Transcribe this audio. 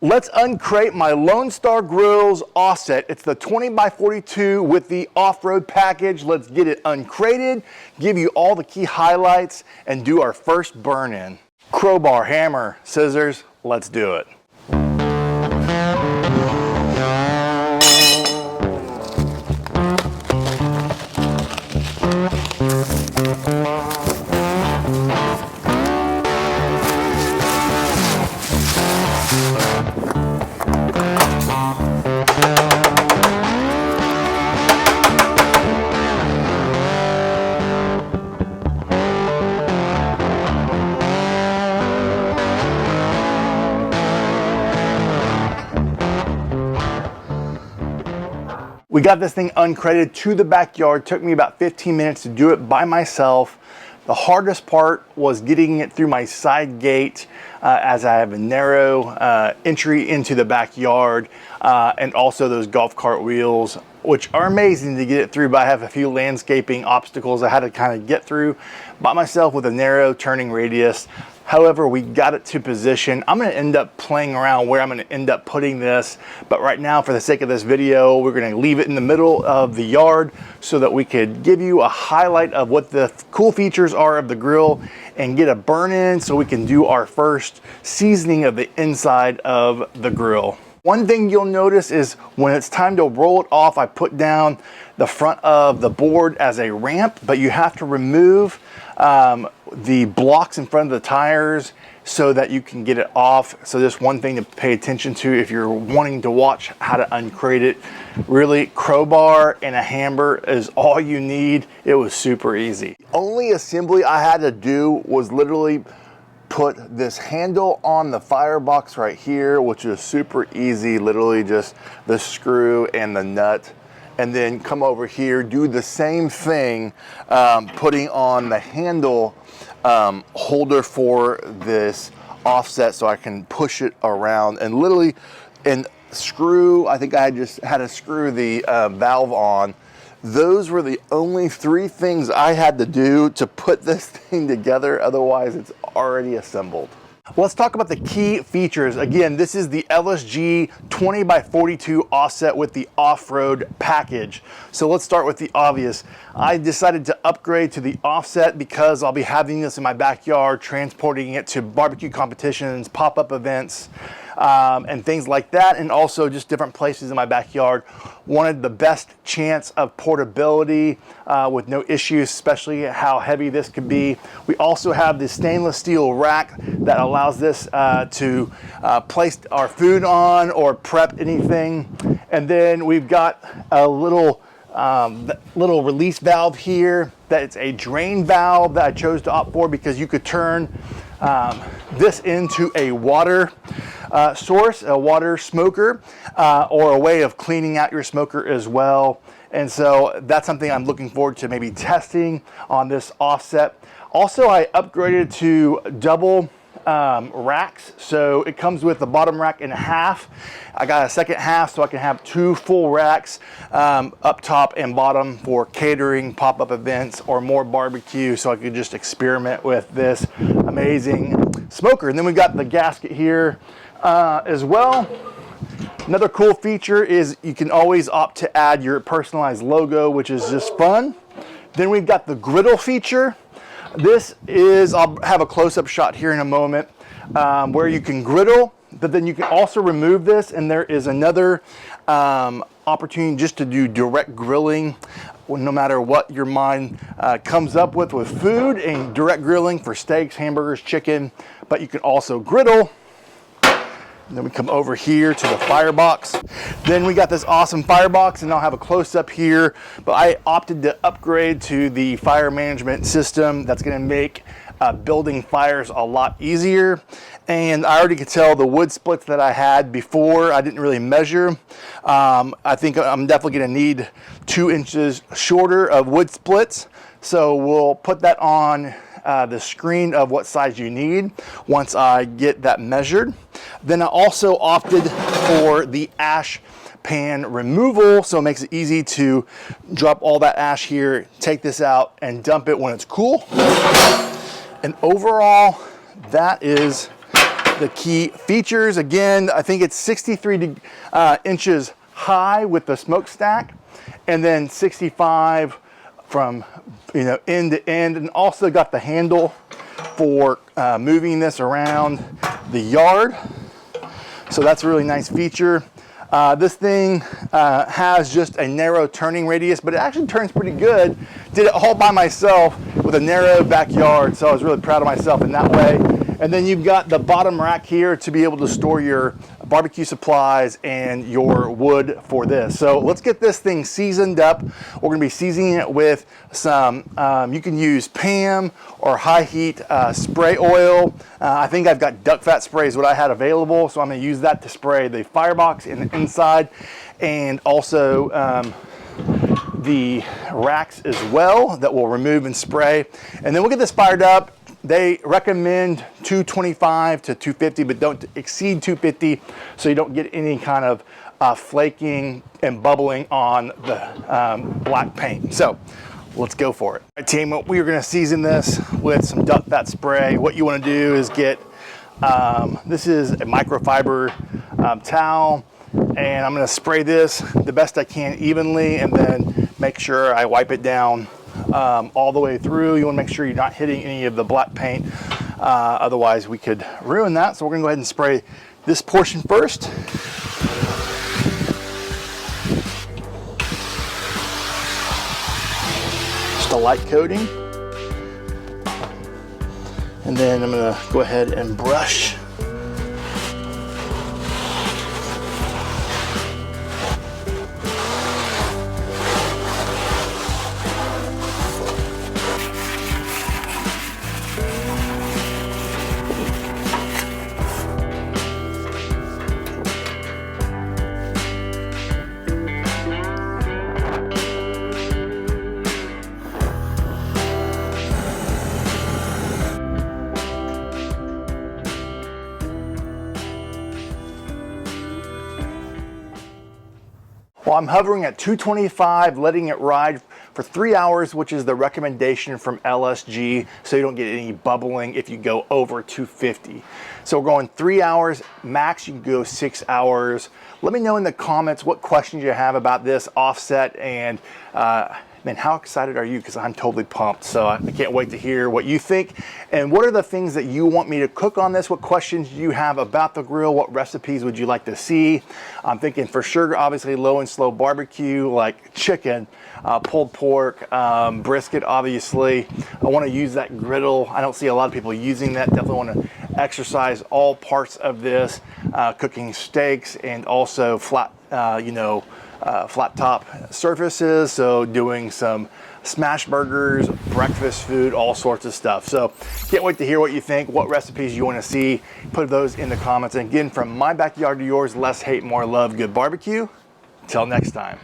Let's uncrate my Lone Star Grillz offset. It's the 20x42 with the off-road package. Let's get it uncrated, give you all the key highlights, and do our first burn-in. Crowbar, hammer, scissors, let's do it. We got this thing uncrated to the backyard. Took me about 15 minutes to do it by myself. The hardest part was getting it through my side gate as I have a narrow entry into the backyard and also those golf cart wheels, which are amazing to get it through, but I have a few landscaping obstacles I had to kind of get through by myself with a narrow turning radius. However, we got it to position. I'm gonna end up playing around where I'm gonna end up putting this, but right now, for the sake of this video, we're gonna leave it in the middle of the yard so that we could give you a highlight of what the cool features are of the grill and get a burn-in so we can do our first seasoning of the inside of the grill. One thing you'll notice is when it's time to roll it off, I put down the front of the board as a ramp, but you have to remove the blocks in front of the tires so that you can get it off. So just one thing to pay attention to if you're wanting to watch how to uncrate it. Really, crowbar and a hammer is all you need. It was super easy. The only assembly I had to do was literally put this handle on the firebox right here, which is super easy, literally just the screw and the nut, and then come over here, do the same thing, putting on the handle holder for this offset so I can push it around and literally screw. I think I just had to screw the valve on. Those were the only three things I had to do to put this thing together. Otherwise, it's already assembled. Let's talk about the key features. Again, this is the LSG 20x42 offset with the off-road package. So let's start with the obvious. I decided to upgrade to the offset because I'll be having this in my backyard, transporting it to barbecue competitions, pop-up events, and things like that, and also just different places in my backyard. Wanted the best chance of portability with no issues, especially how heavy this could be. We also have the stainless steel rack that allows this to place our food on or prep anything. And then we've got a little release valve here that it's a drain valve that I chose to opt for because you could turn this into a water source, a water smoker, or a way of cleaning out your smoker as well. And so that's something I'm looking forward to maybe testing on this offset. Also, I upgraded to double racks. So it comes with the bottom rack in half. I got a second half so I can have two full racks up top and bottom for catering, pop-up events, or more barbecue, so I could just experiment with this amazing smoker. And then we've got the gasket here as well. Another cool feature is you can always opt to add your personalized logo, which is just fun. Then we've got the griddle feature. This is, I'll have a close-up shot here in a moment, where you can griddle, but then you can also remove this, and there is another opportunity just to do direct grilling, no matter what your mind comes up with food, and direct grilling for steaks, hamburgers, chicken, but you can also griddle. And then we come over here to the firebox. Then we got this awesome firebox, and I'll have a close-up here, but I opted to upgrade to the fire management system. That's gonna make building fires a lot easier. And I already could tell the wood splits that I had before, I didn't really measure. I think I'm definitely gonna need 2 inches shorter of wood splits. So we'll put that on the screen of what size you need once I get that measured. Then I also opted for the ash pan removal, so it makes it easy to drop all that ash here, take this out, and dump it when it's cool. And overall, that is the key features. Again, I think it's 63 inches high with the smokestack, and then 65 from end to end, and also got the handle for moving this around the yard. So that's a really nice feature. This thing has just a narrow turning radius, but it actually turns pretty good. Did it all by myself with a narrow backyard, so I was really proud of myself in that way. And then you've got the bottom rack here to be able to store your barbecue supplies and your wood for this. So let's get this thing seasoned up. We're gonna be seasoning it with some, you can use PAM or high heat spray oil. I think I've got duck fat spray is what I had available, so I'm gonna use that to spray the firebox in the inside, and also the racks as well that we'll remove and spray. And then we'll get this fired up. They recommend 225 to 250, but don't exceed 250 so you don't get any kind of flaking and bubbling on the black paint. So let's go for it. All right, team, we are gonna season this with some duck fat spray. What you wanna do is get, this is a microfiber towel, and I'm gonna spray this the best I can evenly, and then make sure I wipe it down all the way through. You want to make sure you're not hitting any of the black paint, otherwise we could ruin that. So we're gonna go ahead and spray this portion first. Just a light coating, and then I'm gonna go ahead and brush. Well, I'm hovering at 225, letting it ride for 3 hours, which is the recommendation from LSG, so you don't get any bubbling if you go over 250. So we're going 3 hours, max you can go 6 hours. Let me know in the comments what questions you have about this offset, and man, how excited are you? Because I'm totally pumped. So I can't wait to hear what you think. And what are the things that you want me to cook on this? What questions do you have about the grill? What recipes would you like to see? I'm thinking for sure, obviously low and slow barbecue, like chicken, pulled pork, brisket, obviously. I want to use that griddle. I don't see a lot of people using that. Definitely want to exercise all parts of this, cooking steaks and also flat, flat top surfaces, so doing some smash burgers, breakfast food, all sorts of stuff. So can't wait to hear what you think, what recipes you want to see. Put those in the comments. And again, from my backyard to yours, less hate, more love, good barbecue. Till next time.